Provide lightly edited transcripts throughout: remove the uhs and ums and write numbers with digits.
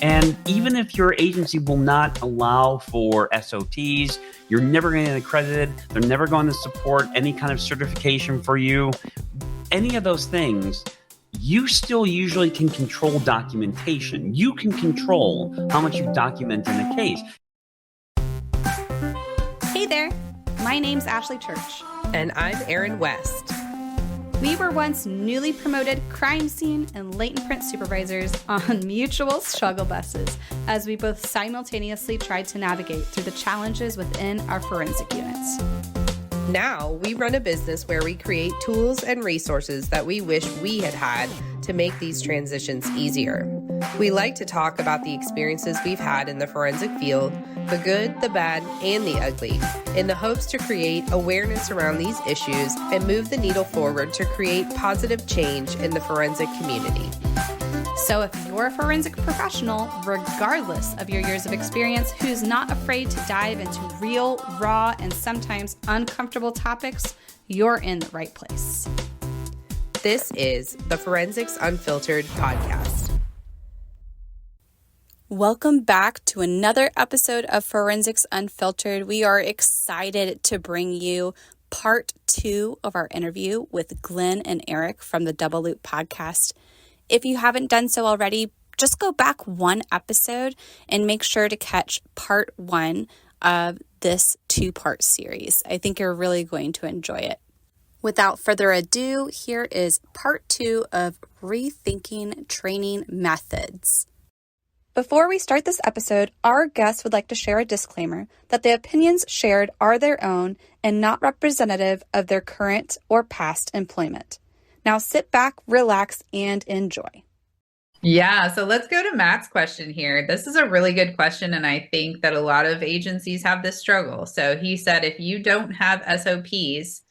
And even if your agency will not allow for SOTs, you're never going to get accredited, they're never going to support any kind of certification for you, any of those things, you still usually can control documentation. You can control how much you document in a case. Hey there, my name's Ashley Church. And I'm Erin West. We were once newly promoted crime scene and latent print supervisors on mutual struggle buses as we both simultaneously tried to navigate through the challenges within our forensic units. Now we run a business where we create tools and resources that we wish we had had to make these transitions easier. We like to talk about the experiences we've had in the forensic field, the good, the bad, and the ugly, in the hopes to create awareness around these issues and move the needle forward to create positive change in the forensic community. So if you're a forensic professional, regardless of your years of experience, who's not afraid to dive into real, raw, and sometimes uncomfortable topics, you're in the right place. This is the Forensics Unfiltered podcast. Welcome back to another episode of Forensics Unfiltered. We are excited to bring you part 2 of our interview with Glenn and Eric from the Double Loop podcast. If you haven't done so already, just go back one episode and make sure to catch part 1 of this 2-part series. I think you're really going to enjoy it. Without further ado, here is part 2 of Rethinking Training Methods. Before we start this episode, our guests would like to share a disclaimer that the opinions shared are their own and not representative of their current or past employment. Now sit back, relax, and enjoy. Yeah, so let's go to Matt's question here. This is a really good question, and I think that a lot of agencies have this struggle. So he said, if you don't have SOPs,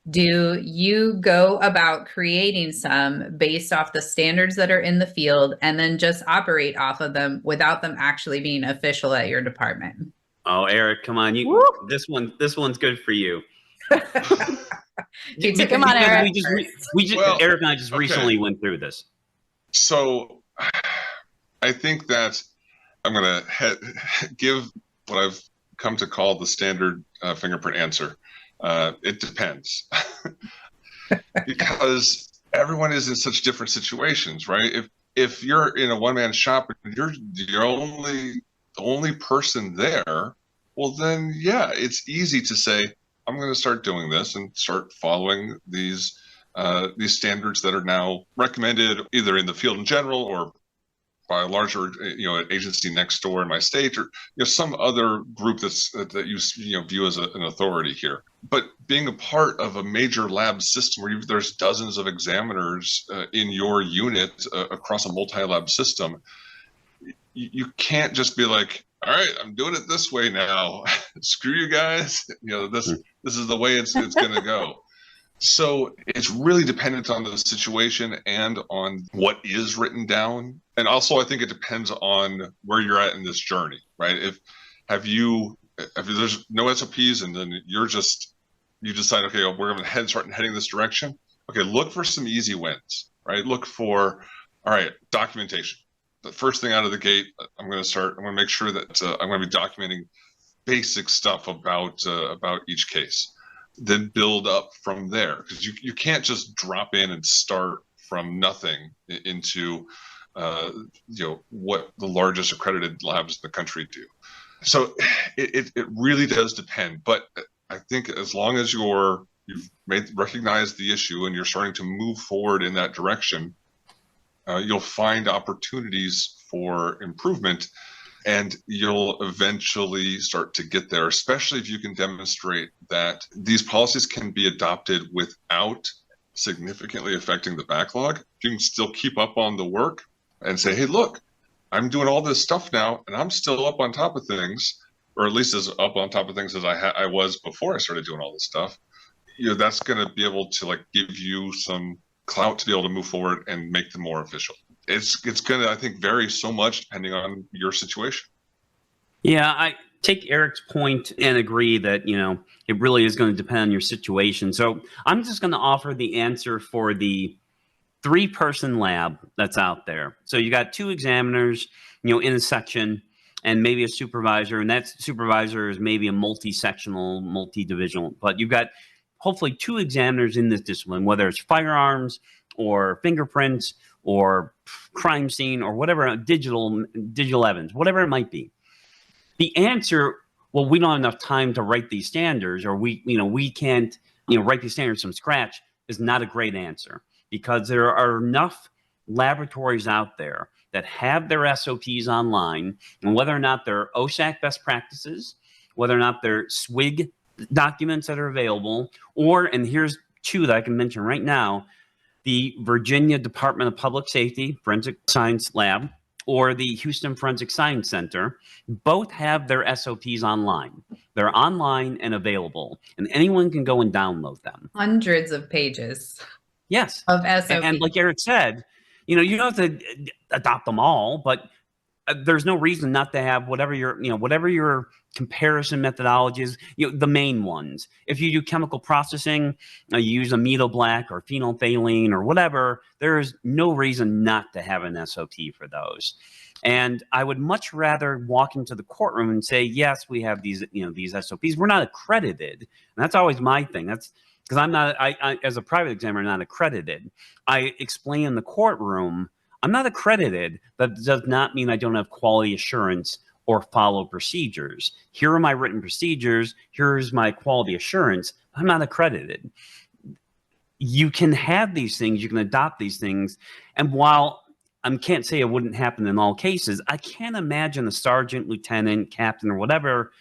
do you go about creating some based off the standards that are in the field and then just operate off of them without them actually being official at your department? Oh, Eric, come on. This one's good for you. Come on, Eric. Eric and I just recently went through this. So I think that I'm going to give what I've come to call the standard fingerprint answer. It depends. Because everyone is in such different situations, right? If you're in a one-man shop and you're the only person there, well then yeah, it's easy to say, I'm going to start doing this and start following these standards that are now recommended either in the field in general or by a larger agency next door in my state, or some other group that you view as an authority here. But being a part of a major lab system where there's dozens of examiners in your unit across a multi-lab system, you can't just be like, all right, I'm doing it this way now. Screw you guys. This is the way it's going to go. So it's really dependent on the situation and on what is written down. And also, I think it depends on where you're at in this journey, right? If there's no SOPs and then you decide, okay, we're going to start heading this direction. Okay, look for some easy wins, right? Look for, all right, documentation. The first thing out of the gate, I'm going to make sure that I'm going to be documenting basic stuff about each case. Then build up from there, because you can't just drop in and start from nothing into what the largest accredited labs in the country do. So it really does depend. But I think as long as you've recognized the issue and you're starting to move forward in that direction, you'll find opportunities for improvement. And you'll eventually start to get there, especially if you can demonstrate that these policies can be adopted without significantly affecting the backlog. You can still keep up on the work and say, hey, look, I'm doing all this stuff now, and I'm still up on top of things, or at least as up on top of things as I was before I started doing all this stuff. That's going to be able to give you some clout to be able to move forward and make them more official. It's going to, I think, vary so much depending on your situation. Yeah, I take Eric's point and agree that, it really is going to depend on your situation. So I'm just going to offer the answer for the 3-person lab that's out there. So you got 2 examiners, in a section, and maybe a supervisor, and that supervisor is maybe a multi-sectional, multi-divisional, but you've got hopefully 2 examiners in this discipline, whether it's firearms or fingerprints or crime scene or whatever, digital evidence, whatever it might be. The answer, well, we don't have enough time to write these standards, or we can't, write these standards from scratch, is not a great answer, because there are enough laboratories out there that have their SOPs online, and whether or not they're OSAC best practices, whether or not they're SWIG documents that are available, or, and here's 2 that I can mention right now, the Virginia Department of Public Safety Forensic Science Lab, or the Houston Forensic Science Center, both have their SOPs online. They're online and available, and anyone can go and download them. Hundreds of pages. Yes. Of SOPs. And like Eric said, you don't have to adopt them all, but there's no reason not to have whatever your comparison methodologies, the main ones. If you do chemical processing, you use amido black or phenolphthalein or whatever, there is no reason not to have an SOP for those. And I would much rather walk into the courtroom and say, yes, we have these SOPs. We're not accredited. And that's always my thing. That's because I'm not, I as a private examiner, not accredited. I explain in the courtroom, I'm not accredited. That does not mean I don't have quality assurance or follow procedures. Here are my written procedures. Here's my quality assurance. I'm not accredited. You can have these things. You can adopt these things. And while I can't say it wouldn't happen in all cases, I can't imagine a sergeant, lieutenant, captain, or whatever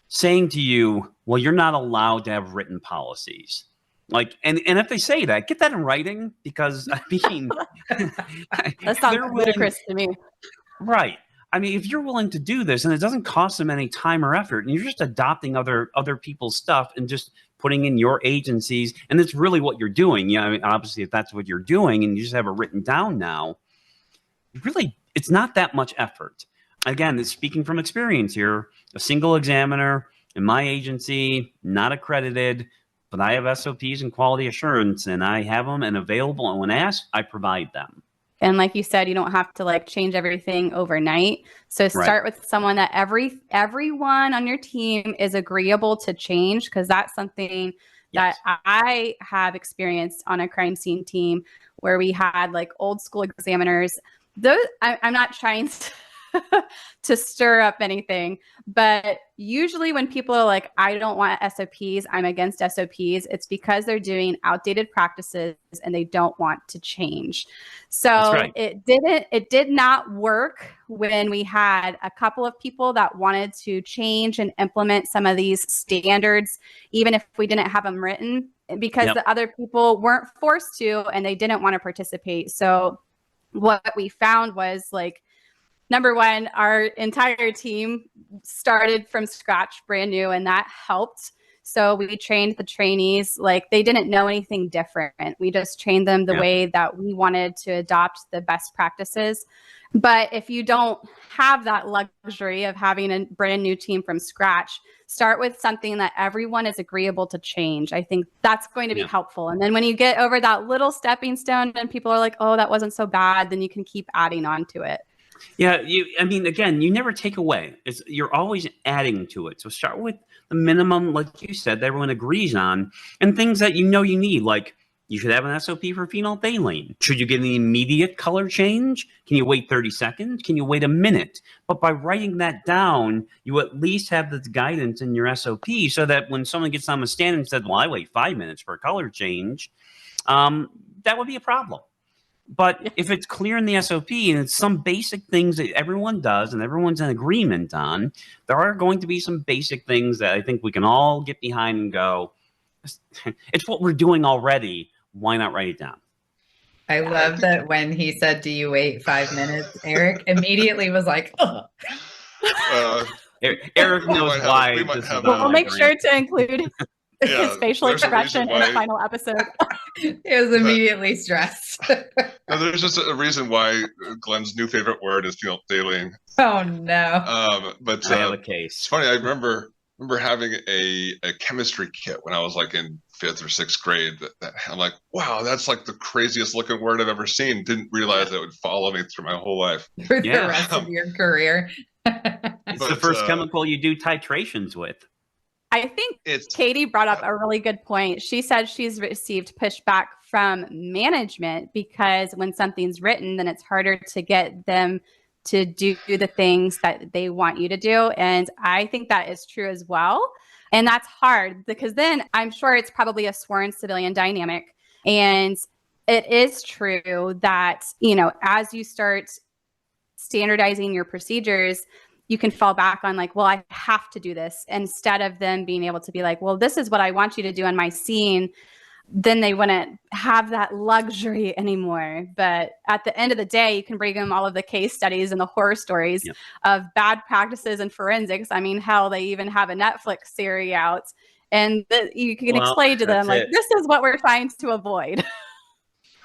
saying to you, well, you're not allowed to have written policies. Like, and if they say that, get that in writing, because I mean, that sounds ludicrous to me. Right. I mean, if you're willing to do this and it doesn't cost them any time or effort, and you're just adopting other people's stuff and just putting in your agencies, and it's really what you're doing. I mean, obviously, if that's what you're doing and you just have it written down now, really, it's not that much effort. Again, speaking from experience here, a single examiner in my agency, not accredited, but I have SOPs and quality assurance, and I have them and available. And when asked, I provide them. And like you said, you don't have to change everything overnight. So start with someone that everyone on your team is agreeable to change, because that's something that I have experienced on a crime scene team where we had old school examiners. Those I'm not trying to stir up anything, but usually when people are like, I don't want SOPs, I'm against SOPs, it's because they're doing outdated practices and they don't want to change. So it did not work when we had a couple of people that wanted to change and implement some of these standards, even if we didn't have them written, because the other people weren't forced to and they didn't want to participate. So what we found was number one, our entire team started from scratch, brand new, and that helped. So we trained the trainees they didn't know anything different. We just trained them the way that we wanted to adopt the best practices. But if you don't have that luxury of having a brand new team from scratch, start with something that everyone is agreeable to change. I think that's going to be helpful. And then when you get over that little stepping stone and people are like, oh, that wasn't so bad, then you can keep adding on to it. Yeah, again, you never take away. You're always adding to it. So start with the minimum, like you said, that everyone agrees on, and things that you need, like you should have an SOP for phenolphthalein. Should you get an immediate color change? Can you wait 30 seconds? Can you wait a minute? But by writing that down, you at least have this guidance in your SOP, so that when someone gets on the stand and said, well, I wait 5 minutes for a color change, that would be a problem. But if it's clear in the SOP and it's some basic things that everyone does and everyone's in agreement on, there are going to be some basic things that I think we can all get behind and go, it's what we're doing already. Why not write it down? I love that when he said, do you wait 5 minutes? Eric immediately was like, oh. Eric knows why. We'll make sure to include his facial expression in the final episode. He was immediately stressed. No, there's just a reason why Glenn's new favorite word is phenolphthalein. Oh no! But I have a case. It's funny. I remember remember having a chemistry kit when I was like in 5th or 6th grade that I'm like, wow, that's like the craziest looking word I've ever seen. Didn't realize that would follow me through my whole life. For the Yeah. rest of your career. It's the first chemical you do titrations with. I think Katie brought up a really good point. She said she's received pushback from management because when something's written, then it's harder to get them to do the things that they want you to do. And I think that is true as well. And that's hard because then I'm sure it's probably a sworn civilian dynamic. And it is true that, as you start standardizing your procedures, you can fall back on like, well, I have to do this instead of them being able to be like, well, this is what I want you to do in my scene. Then they wouldn't have that luxury anymore. But at the end of the day, you can bring them all of the case studies and the horror stories of bad practices in forensics. I mean, hell, they even have a Netflix series out, and you can explain to them like, this is what we're trying to avoid.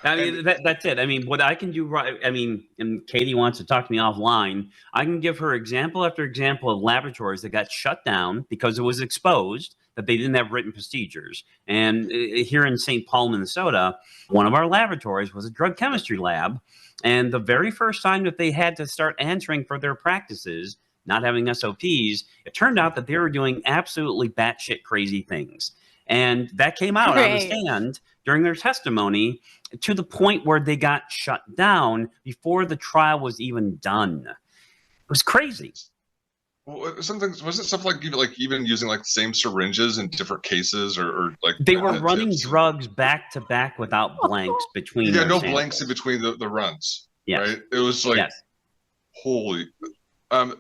I mean, that's it. I mean, what I can do right, and Katie wants to talk to me offline, I can give her example after example of laboratories that got shut down because it was exposed that they didn't have written procedures. And here in St. Paul, Minnesota, one of our laboratories was a drug chemistry lab. And the very first time that they had to start answering for their practices, not having SOPs, it turned out that they were doing absolutely batshit crazy things. And that came out on the stand during their testimony to the point where they got shut down before the trial was even done. It was crazy. Well, wasn't stuff like even using like the same syringes in different cases or like they were running drugs back to back without blanks between no samples. Blanks in between the runs. Yes. Right? It was like holy and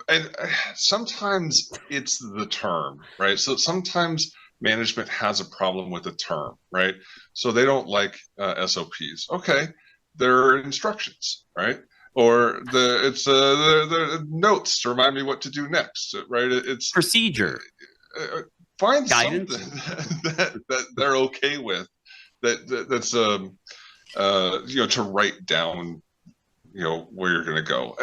sometimes it's the term, right? So sometimes management has a problem with the term, right? So they don't like SOPs. Okay, there are instructions, right? Or the notes to remind me what to do next, right? It's procedure. Find guidance something that they're okay with. That's to write down, where you're going to go.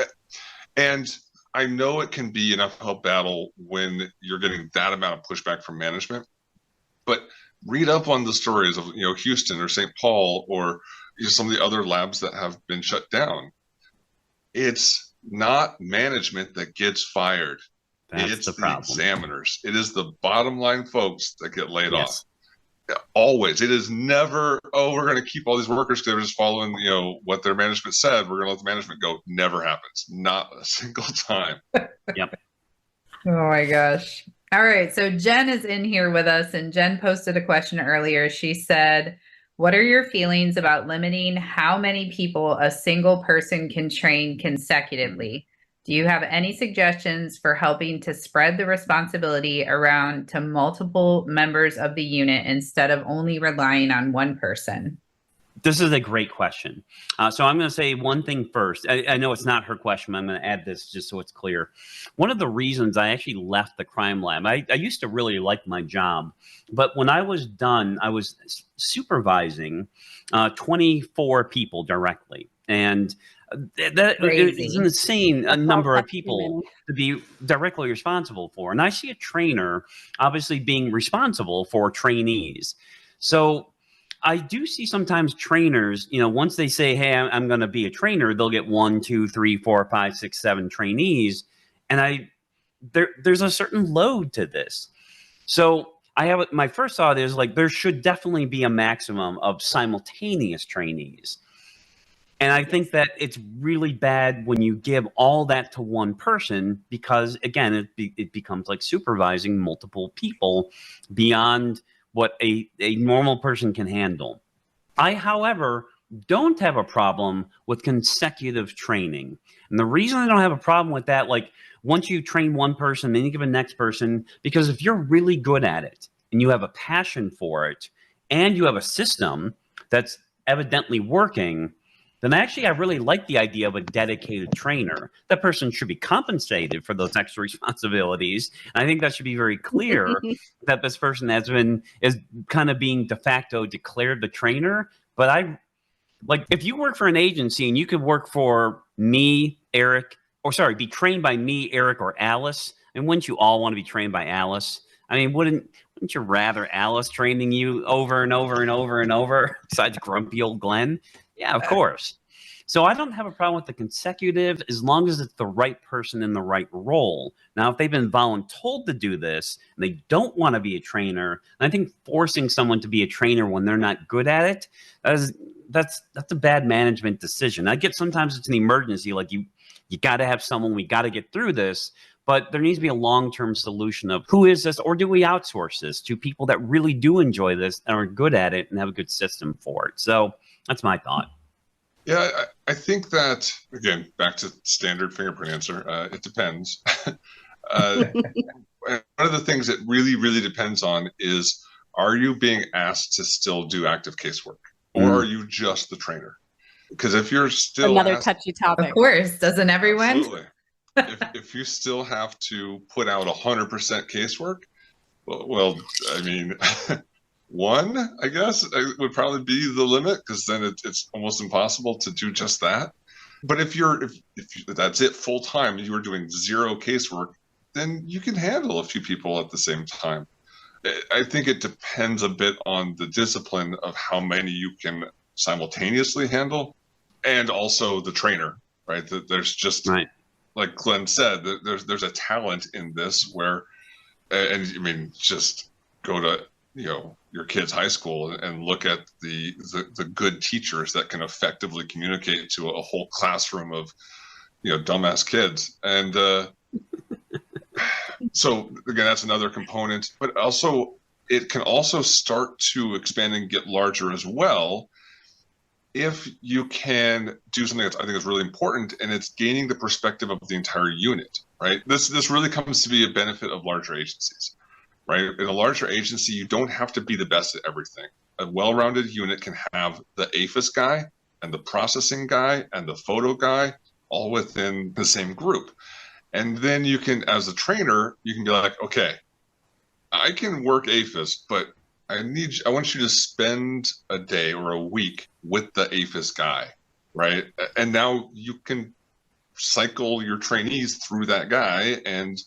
And I know it can be an uphill battle when you're getting that amount of pushback from management. But read up on the stories of Houston or St. Paul or some of the other labs that have been shut down. It's not management that gets fired. It's the examiners. It is the bottom line folks that get laid off. Always. It is never, we're going to keep all these workers because they're just following what their management said. We're going to let the management go. Never happens. Not a single time. Yep. Oh my gosh. All right. So Jen is in here with us, and Jen posted a question earlier. She said, what are your feelings about limiting how many people a single person can train consecutively? Do you have any suggestions for helping to spread the responsibility around to multiple members of the unit instead of only relying on one person? This is a great question. So I'm going to say one thing first. I know it's not her question, but I'm going to add this just so it's clear. One of the reasons I actually left the crime lab, I used to really like my job, but when I was done, I was supervising 24 people directly. And that is an insane number of people to be directly responsible for. And I see a trainer obviously being responsible for trainees. So I do see sometimes trainers, once they say, hey, I'm going to be a trainer, they'll get 1, 2, 3, 4, 5, 6, 7 trainees. And there's a certain load to this. So my first thought is like, there should definitely be a maximum of simultaneous trainees. And I think that it's really bad when you give all that to one person because, again, it becomes like supervising multiple people beyond what a normal person can handle. I, however, don't have a problem with consecutive training. And the reason I don't have a problem with that, like once you train one person, then you give the next person, because if you're really good at it and you have a passion for it and you have a system that's evidently working, then actually I really like the idea of a dedicated trainer. That person should be compensated for those extra responsibilities. And I think that should be very clear that this person is kind of being de facto declared the trainer. But if you work for an agency and you could work for me, Eric, be trained by me, Eric, or Alice, and wouldn't you all want to be trained by Alice? I mean, wouldn't you rather Alice training you over and over and over and over besides grumpy old Glenn? Yeah, of course. So I don't have a problem with the consecutive as long as it's the right person in the right role. Now, if they've been voluntold to do this and they don't want to be a trainer, I think forcing someone to be a trainer when they're not good at it, that's a bad management decision. I get sometimes it's an emergency, like you got to have someone, we got to get through this. But there needs to be a long-term solution of who is this, or do we outsource this to people that really do enjoy this and are good at it and have a good system for it? So that's my thought. Yeah, I think that, again, back to standard fingerprint answer, it depends. One of the things that really, really depends on is, are you being asked to still do active casework, or are you just the trainer? Because if you're still another touchy topic. Of course, doesn't everyone? Absolutely. if you still have to put out 100% casework, well, I mean, one, I guess, would probably be the limit, because then it's almost impossible to do just that. But if that's it full time, you are doing zero casework, then you can handle a few people at the same time. I think it depends a bit on the discipline of how many you can simultaneously handle, and also the trainer, right? That there's just, like Glenn said, there's a talent in this where, and I mean, just go to your kid's high school and look at the good teachers that can effectively communicate to a whole classroom of dumbass kids. And so again, that's another component, but also it can also start to expand and get larger as well if you can do something that I think is really important, and it's gaining the perspective of the entire unit, right? This really comes to be a benefit of larger agencies. Right? In a larger agency, you don't have to be the best at everything. A well-rounded unit can have the APHIS guy and the processing guy and the photo guy all within the same group. And then you can, as a trainer, you can be like, okay, I can work APHIS, but I want you to spend a day or a week with the APHIS guy, right? And now you can cycle your trainees through that guy, and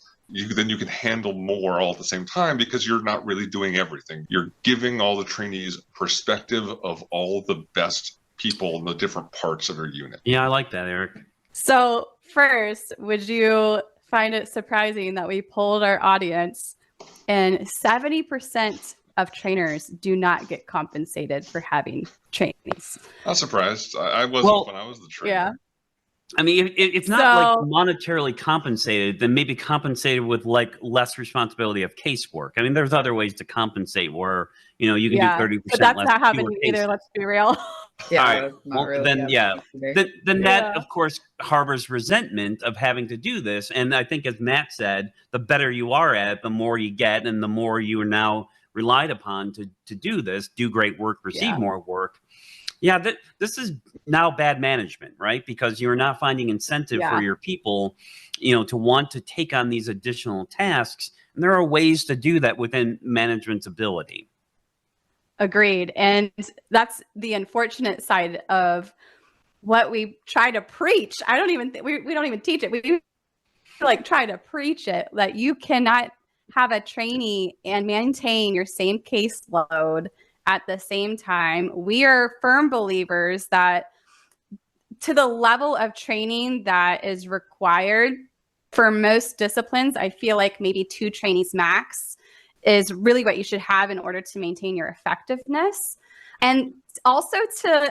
then you can handle more all at the same time, because you're not really doing everything. You're giving all the trainees perspective of all the best people in the different parts of your unit. Yeah, I like that, Eric. So first, would you find it surprising that we polled our audience and 70% of trainers do not get compensated for having trainees? Not surprised. I wasn't when I was the trainer. Yeah. I mean, it's not like monetarily compensated, then maybe compensated with like less responsibility of casework. I mean, there's other ways to compensate where, you can do 30% but that's less. not happening either. Let's be real. Yeah. All right. Well, really then that, of course, harbors resentment of having to do this. And I think, as Matt said, the better you are at it, the more you get, and the more you are now relied upon to do this, do great work, receive more work. Yeah, this is now bad management, right? Because you're not finding incentive for your people, to want to take on these additional tasks. And there are ways to do that within management's ability. Agreed. And that's the unfortunate side of what we try to preach. I don't even we don't even teach it. We try to preach it, that you cannot have a trainee and maintain your same caseload at the same time. We are firm believers that to the level of training that is required for most disciplines, I feel like maybe 2 trainees max is really what you should have in order to maintain your effectiveness. And also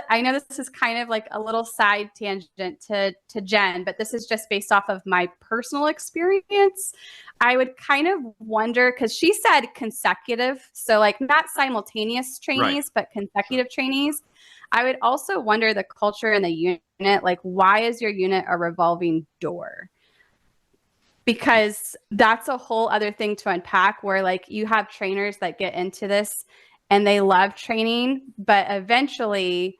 I know this is kind of like a little side tangent to Jen, but this is just based off of my personal experience. I would kind of wonder, because she said consecutive, so like not simultaneous trainees, but consecutive trainees. I would also wonder the culture in the unit, like why is your unit a revolving door? Because that's a whole other thing to unpack, where like you have trainers that get into this and they love training, but eventually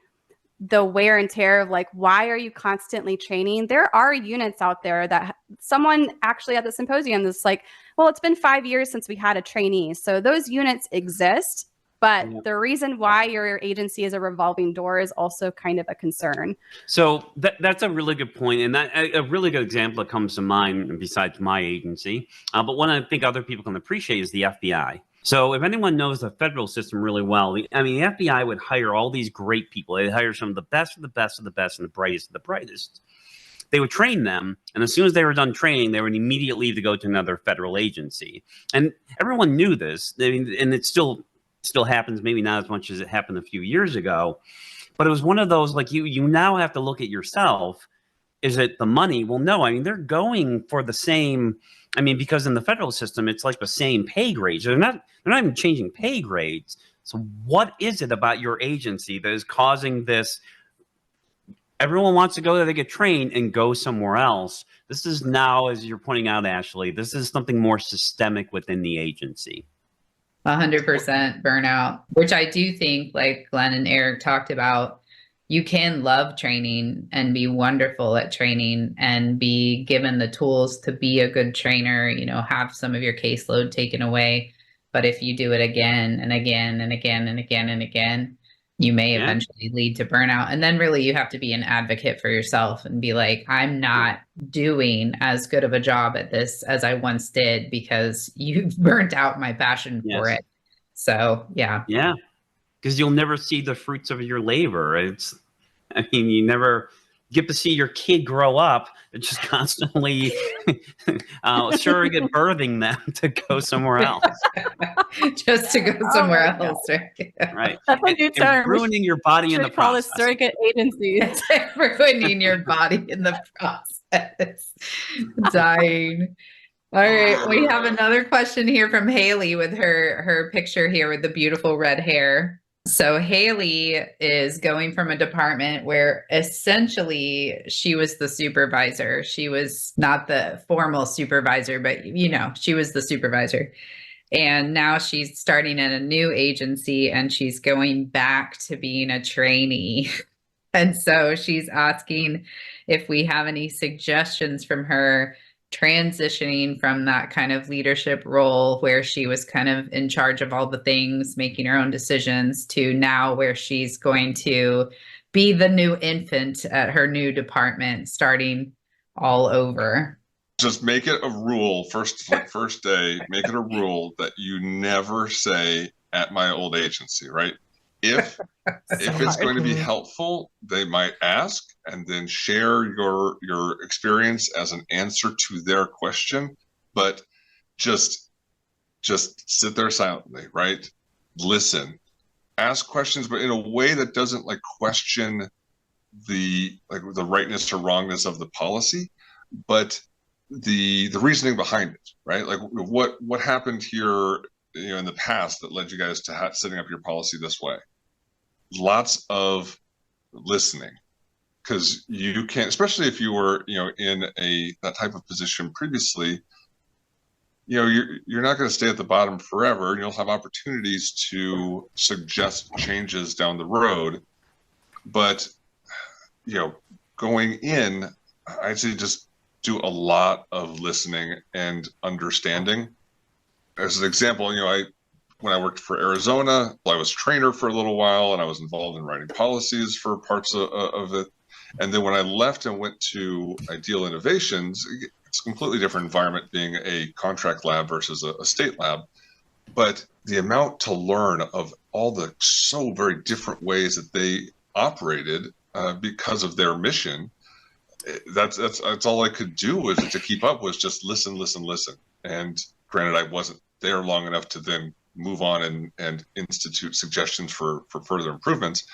the wear and tear of like, why are you constantly training? There are units out there that someone actually at the symposium that's like, well, it's been 5 years since we had a trainee. So those units exist. But the reason why your agency is a revolving door is also kind of a concern. So that's a really good point, and that a really good example that comes to mind besides my agency, but one I think other people can appreciate is the FBI. So if anyone knows the federal system really well, the FBI would hire all these great people. They'd hire some of the best of the best of the best and the brightest of the brightest. They would train them, and as soon as they were done training, they would immediately leave to go to another federal agency. And everyone knew this. I mean, and it still happens, maybe not as much as it happened a few years ago. But it was one of those, like, you now have to look at yourself. Is it the money? Well, no. I mean, they're going for the same. I mean, because in the federal system, it's like the same pay grades. They're not even changing pay grades. So what is it about your agency that is causing this? Everyone wants to go there, they get trained and go somewhere else. This is now, as you're pointing out, Ashley, this is something more systemic within the agency. 100% burnout, which I do think, like Glenn and Eric talked about, you can love training and be wonderful at training and be given the tools to be a good trainer, you know, have some of your caseload taken away. But if you do it again and again and again and again and again, you may eventually lead to burnout. And then really you have to be an advocate for yourself and be like, I'm not doing as good of a job at this as I once did because you've burnt out my passion for it. So, yeah. Yeah. Because you'll never see the fruits of your labor. You never get to see your kid grow up. It's just constantly surrogate birthing them to go somewhere else. Just to go somewhere else, right? Right. That's a new term. Ruining your body in the process. Call it surrogate agencies. Ruining your body in the process. Dying. All right, we have another question here from Haley with her picture here with the beautiful red hair. So Haley is going from a department where essentially she was the supervisor. She was not the formal supervisor, but you know, she was the supervisor. And now she's starting at a new agency and she's going back to being a trainee. And so she's asking if we have any suggestions from her transitioning from that kind of leadership role where she was kind of in charge of all the things, making her own decisions, to now where she's going to be the new infant at her new department, starting all over. Just make it a rule first day, make it a rule that you never say at my old agency, right? If it's going to be helpful, they might ask and then share your experience as an answer to their question, but just sit there silently, right? Listen, ask questions, but in a way that doesn't like question the rightness or wrongness of the policy, but the reasoning behind it, right? Like what happened here, you know, in the past that led you guys to setting up your policy this way. Lots of listening, because you can't, especially if you were, you know, in that type of position previously, you know, you're not going to stay at the bottom forever. You'll have opportunities to suggest changes down the road, but you know, going in, I'd say just do a lot of listening and understanding. As an example, you know, when I worked for Arizona, I was trainer for a little while and I was involved in writing policies for parts of it. And then when I left and went to Ideal Innovations, it's a completely different environment being a contract lab versus a state lab. But the amount to learn of all the so very different ways that they operated because of their mission, that's all I could do was to keep up was just listen. And granted, I wasn't there long enough to then move on and institute suggestions for further improvements,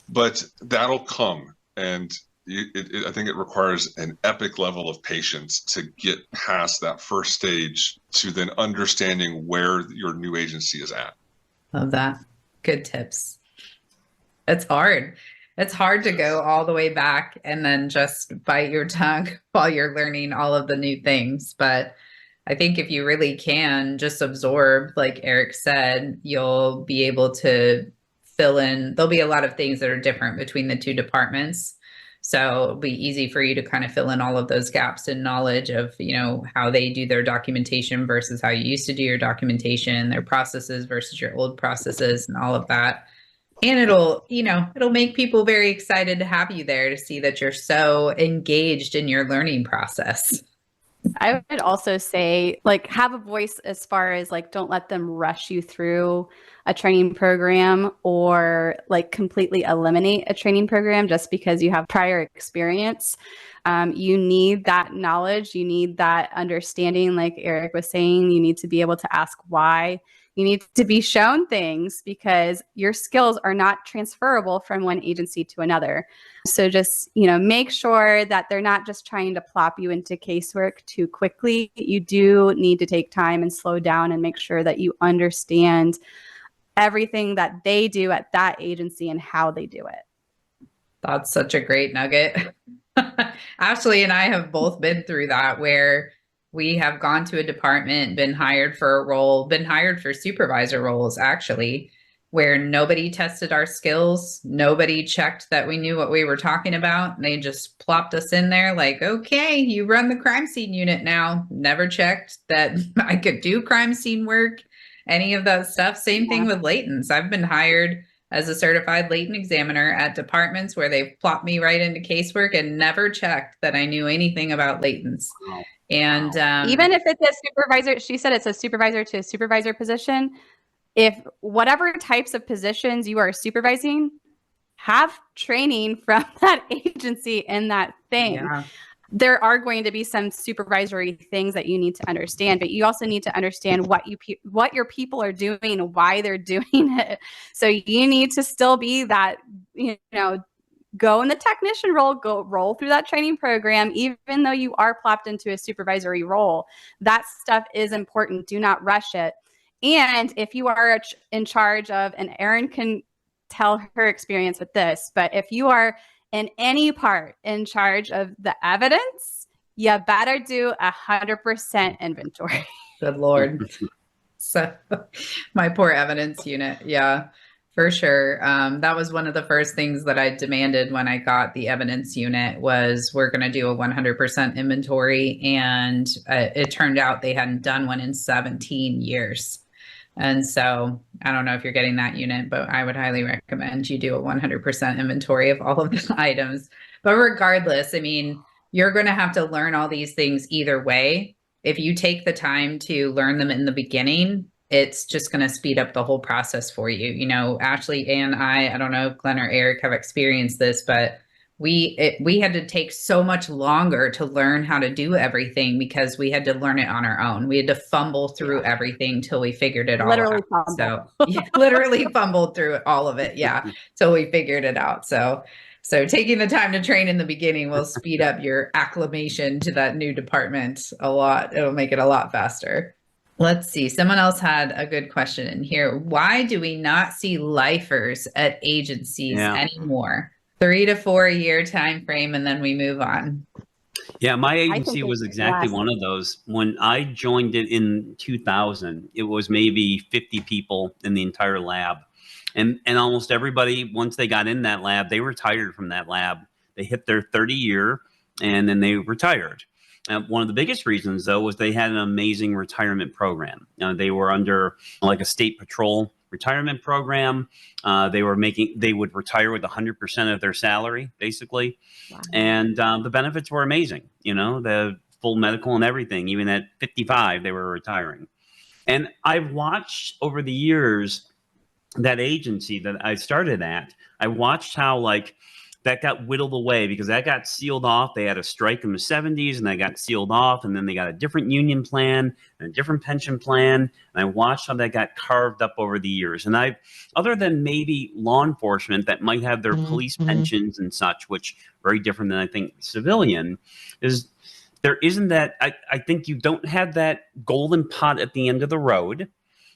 but that'll come. And I think it requires an epic level of patience to get past that first stage to then understanding where your new agency is at. Love that. Good tips. It's hard. It's hard to go all the way back and then just bite your tongue while you're learning all of the new things. But I think if you really can just absorb, like Eric said, you'll be able to fill in. There'll be a lot of things that are different between the two departments. So it'll be easy for you to kind of fill in all of those gaps in knowledge of, how they do their documentation versus how you used to do your documentation, their processes versus your old processes and all of that. And it'll make people very excited to have you there, to see that you're so engaged in your learning process. I would also say, have a voice as far as don't let them rush you through a training program or completely eliminate a training program just because you have prior experience. You need that knowledge. You need that understanding. Like Eric was saying, you need to be able to ask why. You need to be shown things because your skills are not transferable from one agency to another. So just, make sure that they're not just trying to plop you into casework too quickly. You do need to take time and slow down and make sure that you understand everything that they do at that agency and how they do it. That's such a great nugget. Ashley and I have both been through that, where we have gone to a department, been hired for a role, been hired for supervisor roles, actually, where nobody tested our skills. Nobody checked that we knew what we were talking about. They just plopped us in there like, okay, you run the crime scene unit now. Never checked that I could do crime scene work, any of that stuff. Same thing with latents. I've been hired as a certified latent examiner at departments where they've plopped me right into casework and never checked that I knew anything about latents. And even if it's a supervisor, she said it's a supervisor to a supervisor position. If whatever types of positions you are supervising, have training from that agency in that thing. Yeah. There are going to be some supervisory things that you need to understand, but you also need to understand what your people are doing and why they're doing it. So you need to still be that, go in the technician role, go roll through that training program, even though you are plopped into a supervisory role. That stuff is important. Do not rush it. And if you are in charge of, and Erin can tell her experience with this, but if you are in any part in charge of the evidence, you better do 100% inventory. Good Lord. So my poor evidence unit. Yeah, for sure. That was one of the first things that I demanded when I got the evidence unit was we're going to do a 100% inventory. And it turned out they hadn't done one in 17 years. And so I don't know if you're getting that unit, but I would highly recommend you do a 100% inventory of all of the items. But regardless, I mean, you're going to have to learn all these things either way. If you take the time to learn them in the beginning, it's just going to speed up the whole process for you. Ashley and I don't know if Glenn or Eric have experienced this, but we had to take so much longer to learn how to do everything because we had to learn it on our own. We had to fumble through everything till we figured it all out. So literally fumbled through all of it. Yeah. Till we figured it out. So taking the time to train in the beginning will speed up your acclimation to that new department a lot. It'll make it a lot faster. Let's see. Someone else had a good question in here. Why do we not see lifers at agencies anymore? 3 to 4 year time frame, and then we move on. Yeah, my agency was exactly one of those. When I joined it in 2000, it was maybe 50 people in the entire lab. And almost everybody, once they got in that lab, they retired from that lab. They hit their 30 year and then they retired. One of the biggest reasons, though, was they had an amazing retirement program. They were under like a state patrol retirement program. They would retire with 100% of their salary, basically. Wow. And the benefits were amazing. The full medical and everything. Even at 55, they were retiring. And I've watched over the years that agency that I started at, I watched how that got whittled away because that got sealed off. They had a strike in the 70s and that got sealed off. And then they got a different union plan and a different pension plan. And I watched how that got carved up over the years. And other than maybe law enforcement that might have their police pensions and such, which very different than I think civilian, there isn't that. I think you don't have that golden pot at the end of the road.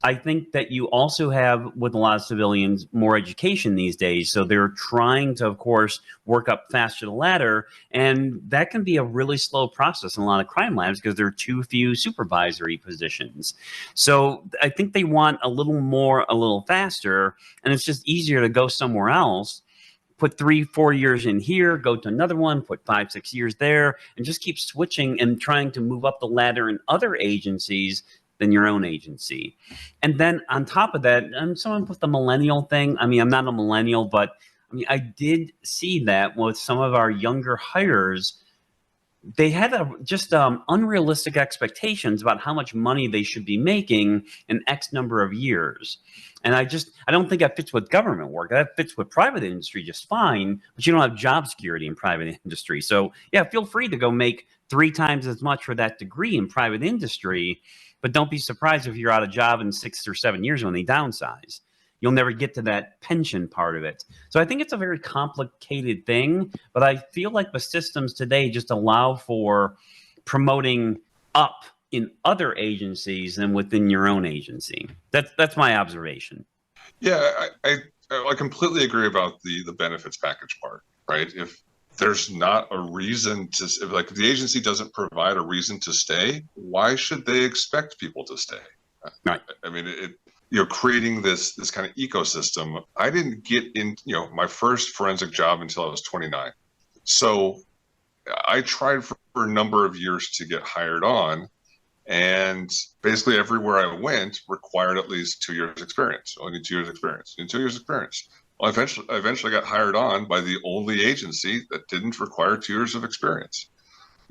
I think that you also have, with a lot of civilians, more education these days. So they're trying to, of course, work up faster the ladder. And that can be a really slow process in a lot of crime labs because there are too few supervisory positions. So I think they want a little more, a little faster. And it's just easier to go somewhere else put 3-4 years in here, go to another one, put 5-6 years there, and just keep switching and trying to move up the ladder in other agencies than your own agency. And then on top of that, someone put the millennial thing. I mean, I'm not a millennial, but I mean, I did see that with some of our younger hires. They had just unrealistic expectations about how much money they should be making in X number of years. And I don't think that fits with government work. That fits with private industry just fine, but you don't have job security in private industry. So yeah, feel free to go make 3 times as much for that degree in private industry, but don't be surprised if you're out of job in 6 or 7 years when they downsize. You'll never get to that pension part of it. So I think it's a very complicated thing, but I feel like the systems today just allow for promoting up in other agencies than within your own agency. That's my observation. Yeah, I completely agree about the benefits package part, right? If there's not a reason to, if the agency doesn't provide a reason to stay, why should they expect people to stay? Right. I mean, creating this kind of ecosystem. I didn't get in, my first forensic job until I was 29. So I tried for a number of years to get hired on, and basically everywhere I went required at least 2 years experience. I need 2 years experience. I need 2 years experience. Well, I eventually got hired on by the only agency that didn't require 2 years of experience.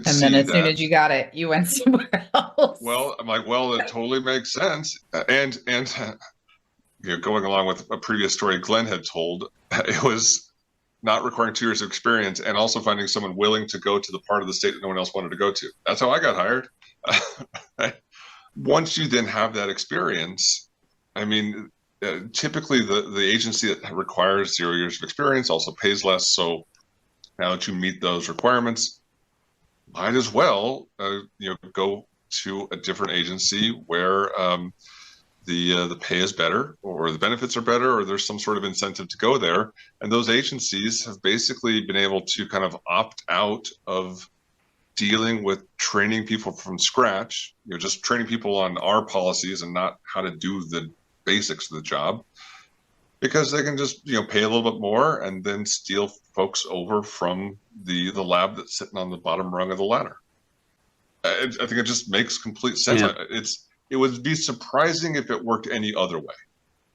And then as soon as you got it, you went somewhere else. Well, I'm like, well, it totally makes sense. And going along with a previous story Glenn had told, it was not requiring 2 years of experience and also finding someone willing to go to the part of the state that no one else wanted to go to. That's how I got hired. Once you then have that experience, I mean, typically the agency that requires 0 years of experience also pays less. So now that you meet those requirements, might as well go to a different agency where the pay is better, or the benefits are better, or there's some sort of incentive to go there. And those agencies have basically been able to kind of opt out of dealing with training people from scratch, just training people on our policies and not how to do the basics of the job, because they can just pay a little bit more and then steal folks over from the lab that's sitting on the bottom rung of the ladder. I think it just makes complete sense. Yeah. It would be surprising if it worked any other way.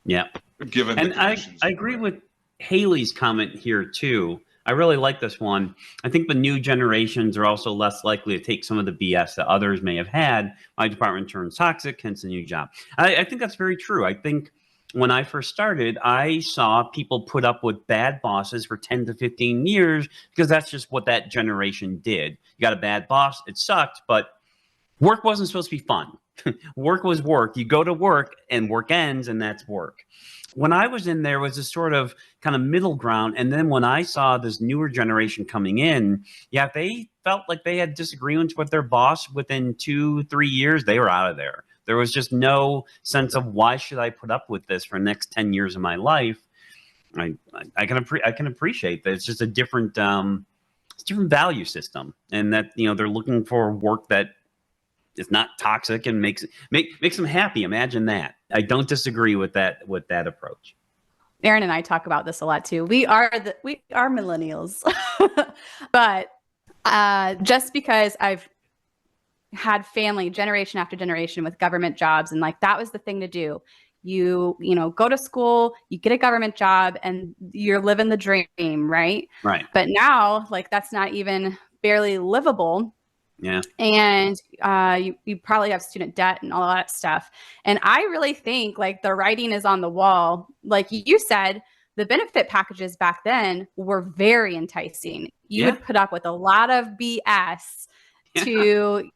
Yeah. Given and I agree with Haley's comment here too. I really like this one. I think the new generations are also less likely to take some of the BS that others may have had. My department turns toxic, hence a new job. I think that's very true. I think when I first started, I saw people put up with bad bosses for 10 to 15 years because that's just what that generation did. You got a bad boss, it sucked, but work wasn't supposed to be fun. Work was work. You go to work and work ends, and that's work. When I was in there was a sort of kind of middle ground. And then when I saw this newer generation coming in, yeah, if they felt like they had disagreements with their boss within 2-3 years, they were out of there. There was just no sense of why should I put up with this for the next 10 years of my life. I can appreciate that. It's just a different value system, and that they're looking for work that is not toxic and makes them happy. Imagine that. I don't disagree with that approach. Aaron and I talk about this a lot too. We are millennials, but just because I've had family generation after generation with government jobs, and that was the thing to do. You go to school, you get a government job, and you're living the dream, right? Right. But now, that's not even barely livable. Yeah. And you probably have student debt and all that stuff. And I really think the writing is on the wall. Like you said, the benefit packages back then were very enticing. You would put up with a lot of BS to,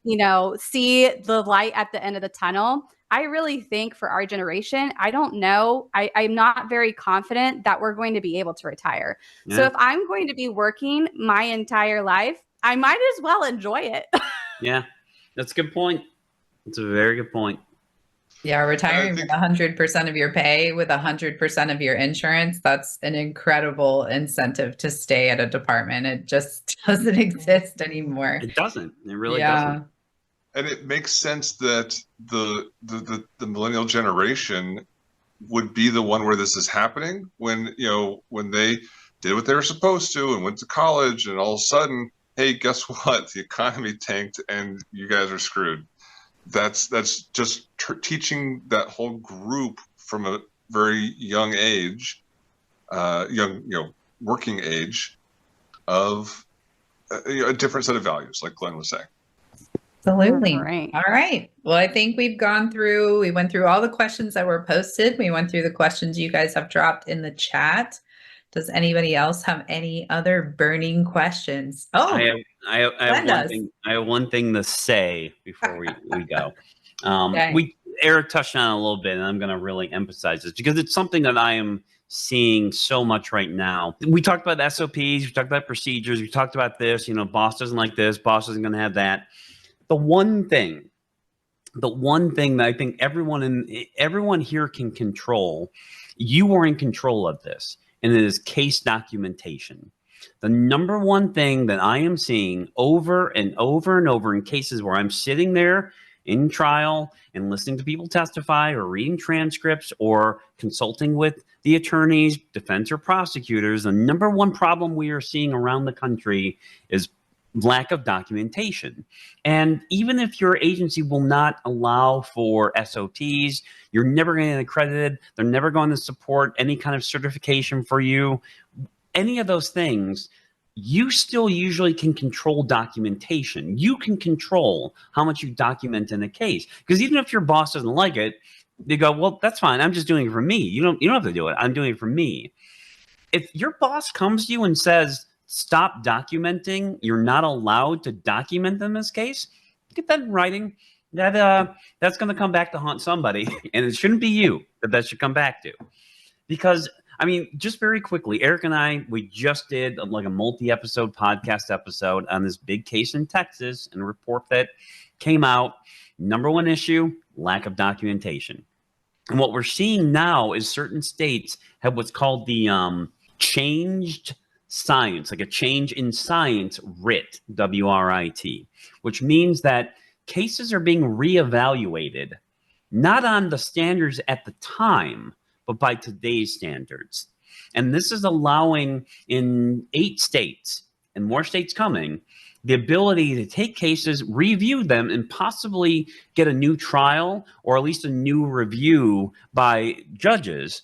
see the light at the end of the tunnel. I really think for our generation, I don't know. I'm not very confident that we're going to be able to retire. Yeah. So if I'm going to be working my entire life, I might as well enjoy it. Yeah, that's a good point. It's a very good point. Yeah, retiring with 100% of your pay with 100% of your insurance, that's an incredible incentive to stay at a department. It just doesn't exist anymore. It doesn't. It really doesn't. And it makes sense that the millennial generation would be the one where this is happening when they did what they were supposed to and went to college, and all of a sudden, hey, guess what? The economy tanked and you guys are screwed. That's just teaching that whole group from a very young age, working age, of a different set of values, like Glenn was saying. Absolutely. Right. All right. Well, I think we went through all the questions that were posted. We went through the questions you guys have dropped in the chat. Does anybody else have any other burning questions? Oh, I have one thing to say before we go. Okay. Eric touched on it a little bit, and I'm going to really emphasize this because it's something that I am seeing so much right now. We talked about SOPs, we talked about procedures, we talked about this. Boss doesn't like this, boss isn't going to have that. The one thing that I think everyone here can control, you are in control of this, and it is case documentation. The number one thing that I am seeing over and over and over in cases where I'm sitting there in trial and listening to people testify or reading transcripts or consulting with the attorneys, defense or prosecutors, the number one problem we are seeing around the country is lack of documentation. And even if your agency will not allow for SOTs, you're never going to get accredited. They're never going to support any kind of certification for you. Any of those things, you still usually can control documentation. You can control how much you document in a case. Because even if your boss doesn't like it, they go, well, that's fine. I'm just doing it for me. You don't have to do it. I'm doing it for me. If your boss comes to you and says, stop documenting, you're not allowed to document in this case, get that in writing. That's going to come back to haunt somebody. And it shouldn't be you that should come back to. Because just very quickly, Eric and I, we just did like a multi-episode podcast episode on this big case in Texas, and a report that came out. Number one issue, lack of documentation. And what we're seeing now is certain states have what's called the changed science, like a change in science writ, W-R-I-T, which means that cases are being reevaluated, not on the standards at the time, but by today's standards. And this is allowing in 8 states, and more states coming, the ability to take cases, review them, and possibly get a new trial or at least a new review by judges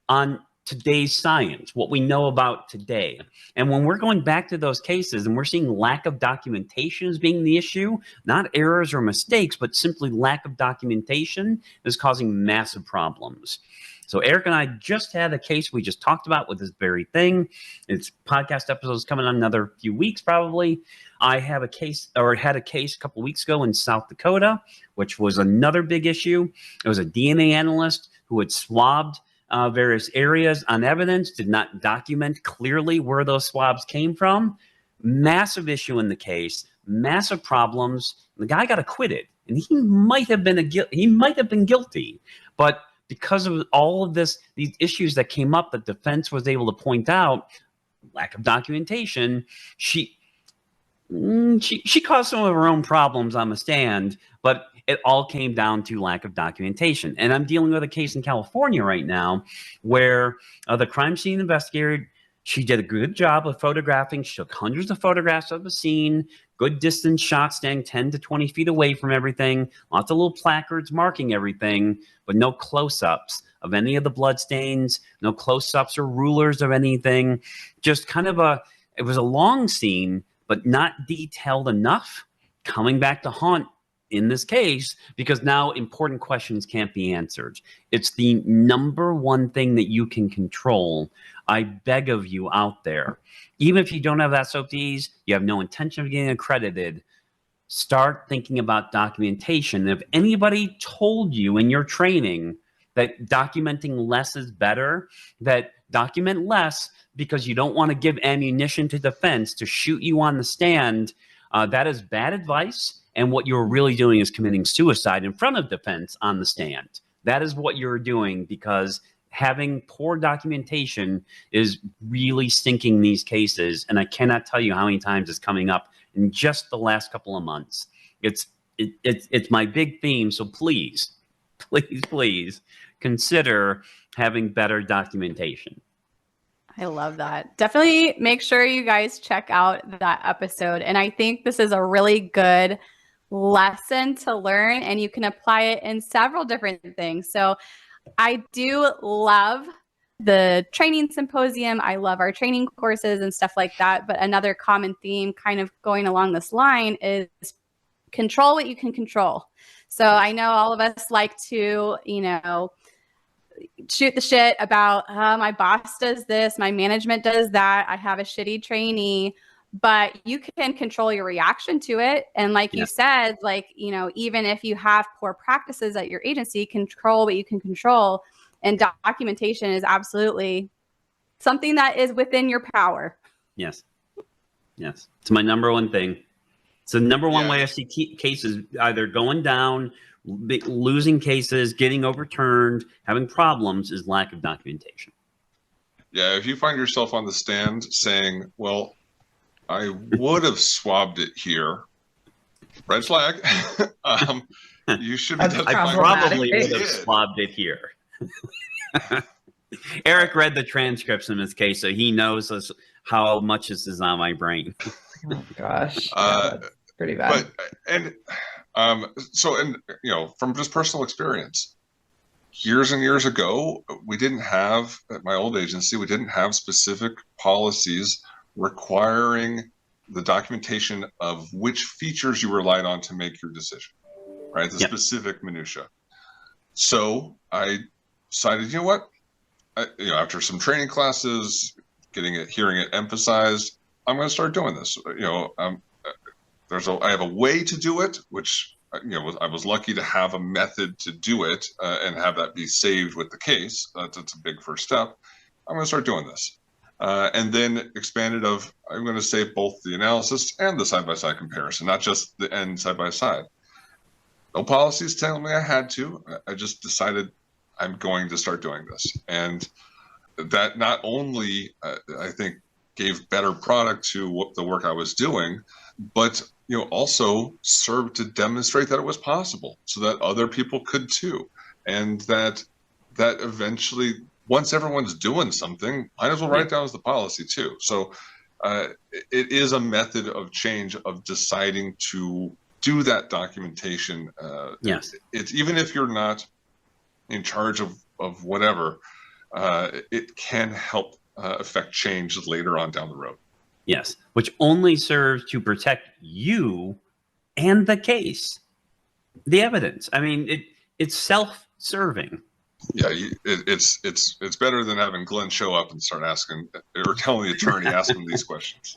on today's science, what we know about today. And when we're going back to those cases and we're seeing lack of documentation as being the issue, not errors or mistakes, but simply lack of documentation is causing massive problems. So Eric and I just had a case we just talked about with this very thing. It's podcast episodes coming on another few weeks probably. I have a case, or had a case a couple weeks ago in South Dakota, which was another big issue. It was a DNA analyst who had swabbed various areas on evidence, did not document clearly where those swabs came from. Massive issue in the case, massive problems. The guy got acquitted, and he might have been guilty, but because of all of these issues that came up, the defense was able to point out lack of documentation. She caused some of her own problems on the stand, but it all came down to lack of documentation. And I'm dealing with a case in California right now where the crime scene investigator, she did a good job of photographing. She took hundreds of photographs of the scene, good distance shots, staying 10 to 20 feet away from everything, lots of little placards marking everything, but no close-ups of any of the bloodstains, no close-ups or rulers of anything. Just kind of it was a long scene, but not detailed enough, coming back to haunt in this case, because now important questions can't be answered. It's the number one thing that you can control. I beg of you out there, even if you don't have SOPs, you have no intention of getting accredited, start thinking about documentation. If anybody told you in your training that documenting less is better, that document less because you don't want to give ammunition to defense to shoot you on the stand, that is bad advice. And what you're really doing is committing suicide in front of defense on the stand. That is what you're doing, because having poor documentation is really sinking these cases. And I cannot tell you how many times it's coming up in just the last couple of months. It's my big theme. So please consider having better documentation. I love that. Definitely make sure you guys check out that episode. And I think this is a really good lesson to learn, and you can apply it in several different things. So I do love the training symposium. I love our training courses and stuff like that. But another common theme kind of going along this line is control what you can control. So I know all of us like to, shoot the shit about my boss does this, my management does that, I have a shitty trainee, but you can control your reaction to it. And like you said, even if you have poor practices at your agency, control what you can control. And documentation is absolutely something that is within your power. Yes. It's my number one thing. It's the number one way I see cases either going down, losing cases, getting overturned, having problems is lack of documentation. Yeah, if you find yourself on the stand saying, well, I would have swabbed it here, red flag. You should be I probably would have swabbed it here. Eric read the transcripts in this case, so he knows how much this is on my brain. Oh gosh, that's pretty bad. From just personal experience, years and years ago, we didn't have, at my old agency, we didn't have specific policies requiring the documentation of which features you relied on to make your decision, right? The specific minutia. So I decided, you know what? After some training classes, hearing it emphasized, I'm going to start doing this. I have a way to do it, which I was lucky to have a method to do it and have that be saved with the case. That's a big first step. I'm going to start doing this, and then expanded I'm going to save both the analysis and the side-by-side comparison, not just the end side-by-side. No policies telling me I had to. I just decided I'm going to start doing this, and that not only I think gave better product to the work I was doing, but also served to demonstrate that it was possible so that other people could too. And that eventually, once everyone's doing something, might as well write it down as the policy too. So it is a method of change, of deciding to do that documentation. It's even if you're not in charge of whatever, it can help affect change later on down the road. Yes, which only serves to protect you and the case, the evidence. I mean, it's self-serving. Yeah, it's better than having Glenn show up and start asking or telling the attorney, ask him these questions.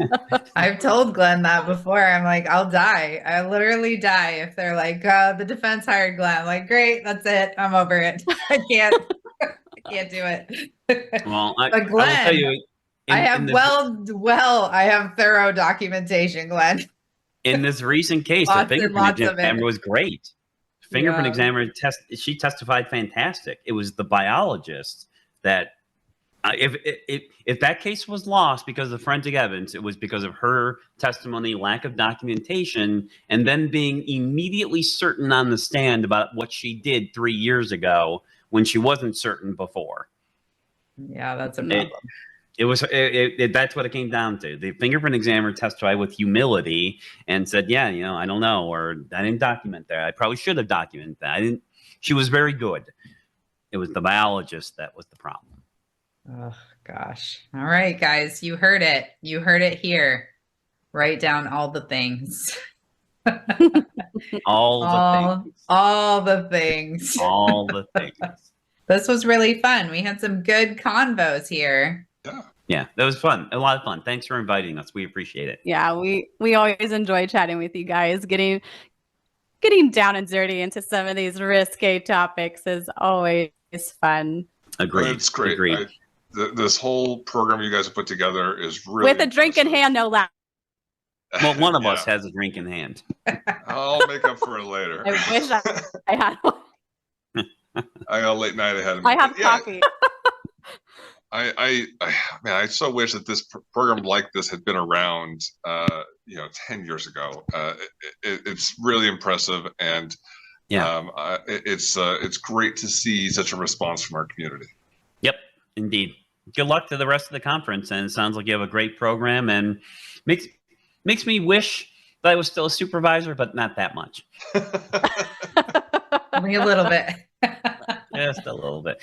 I've told Glenn that before. I'm like, I'll die. I literally die if they're like, the defense hired Glenn. I'm like, great, that's it. I'm over it. I can't do it. Well, but Glenn, I will tell you. I have thorough documentation, Glenn. In this recent case, the fingerprint examiner was great. Fingerprint examiner she testified fantastic. It was the biologist that, if that case was lost because of forensic evidence, it was because of her testimony, lack of documentation, and then being immediately certain on the stand about what she did 3 years ago when she wasn't certain before. Yeah, that's a problem. That's what it came down to. The fingerprint examiner testified with humility and said, I don't know, or I didn't document that. I probably should have documented that. She was very good. It was the biologist that was the problem. Oh, gosh. All right, guys, you heard it. You heard it here. Write down all the things. All the things. This was really fun. We had some good convos here. Yeah, that was fun. A lot of fun. Thanks for inviting us. We appreciate it. Yeah, we always enjoy chatting with you guys. Getting down and dirty into some of these risque topics is always fun. Agreed. It's great. Agreed. This whole program you guys have put together is really with a drink in hand, no less. Well, one of us has a drink in hand. I'll make up for it later. I wish I had one. I got a late night ahead of me. I have coffee. I so wish that this program like this had been around, 10 years ago. It's really impressive, and it's great to see such a response from our community. Yep, indeed. good luck to the rest of the conference. And it sounds like you have a great program, and makes me wish that I was still a supervisor, but not that much. Only a little bit. Just a little bit.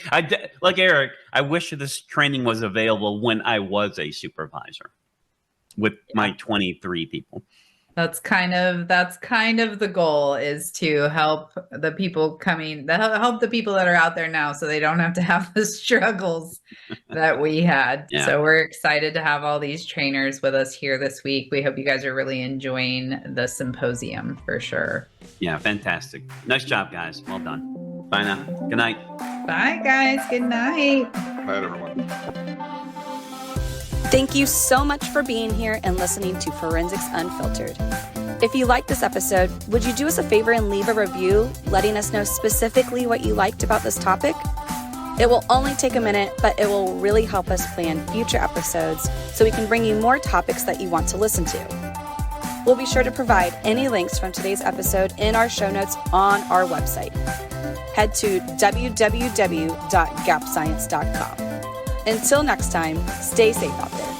Like Eric, I wish this training was available when I was a supervisor with my 23 people. That's kind of the goal, is to help the people help the people that are out there now, so they don't have to have the struggles that we had. Yeah. So we're excited to have all these trainers with us here this week. We hope you guys are really enjoying the symposium for sure. Yeah, fantastic. Nice job, guys. Well done. Bye now. Good night. Bye, guys. Good night. Good night, everyone. Thank you so much for being here and listening to Forensics Unfiltered. If you liked this episode, would you do us a favor and leave a review letting us know specifically what you liked about this topic? It will only take a minute, but it will really help us plan future episodes so we can bring you more topics that you want to listen to. We'll be sure to provide any links from today's episode in our show notes on our website. Head to www.gapscience.com. Until next time, stay safe out there.